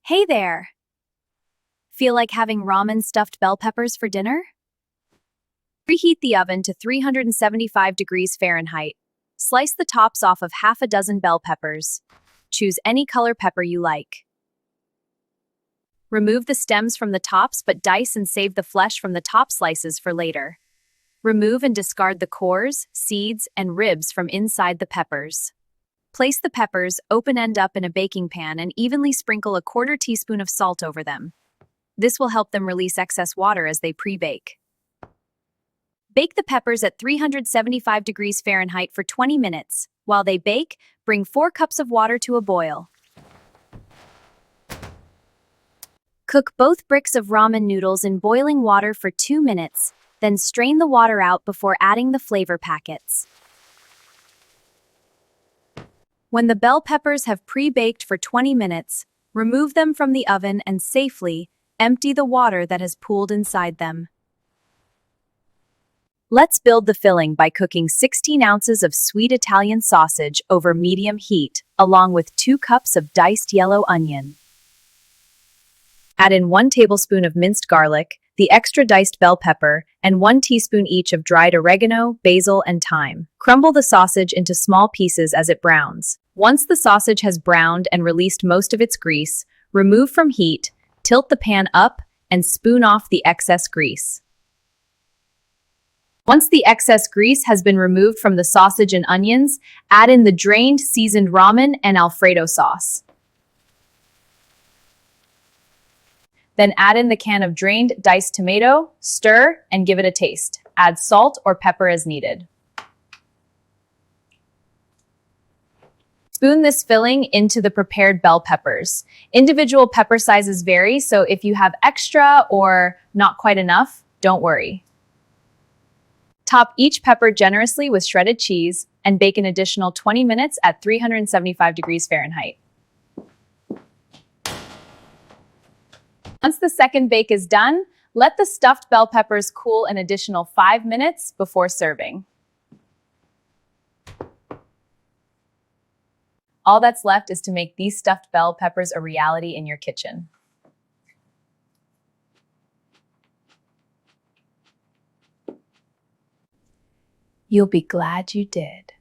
Hey there! Feel like having ramen stuffed bell peppers for dinner? Preheat the oven to 375 degrees Fahrenheit. Slice the tops off of half a dozen bell peppers. Choose any color pepper you like. Remove the stems from the tops but dice and save the flesh from the top slices for later. Remove and discard the cores, seeds, and ribs from inside the peppers. Place the peppers open end up in a baking pan and evenly sprinkle a quarter teaspoon of salt over them. This will help them release excess water as they pre-bake. Bake the peppers at 375 degrees Fahrenheit for 20 minutes. While they bake, bring 4 cups of water to a boil. Cook both bricks of ramen noodles in boiling water for 2 minutes, then strain the water out before adding the flavor packets. When the bell peppers have pre-baked for 20 minutes, remove them from the oven and safely empty the water that has pooled inside them. Let's build the filling by cooking 16 ounces of sweet Italian sausage over medium heat, along with 2 cups of diced yellow onion. Add in 1 tablespoon of minced garlic, the extra diced bell pepper, and 1 teaspoon each of dried oregano, basil, and thyme. Crumble the sausage into small pieces as it browns. Once the sausage has browned and released most of its grease, remove from heat, tilt the pan up, and spoon off the excess grease. Once the excess grease has been removed from the sausage and onions, add in the drained, seasoned ramen and Alfredo sauce. Then add in the can of drained, diced tomato, stir, and give it a taste. Add salt or pepper as needed. Spoon this filling into the prepared bell peppers. Individual pepper sizes vary, so if you have extra or not quite enough, don't worry. Top each pepper generously with shredded cheese and bake an additional 20 minutes at 375 degrees Fahrenheit. Once the second bake is done, let the stuffed bell peppers cool an additional 5 minutes before serving. All that's left is to make these stuffed bell peppers a reality in your kitchen. You'll be glad you did.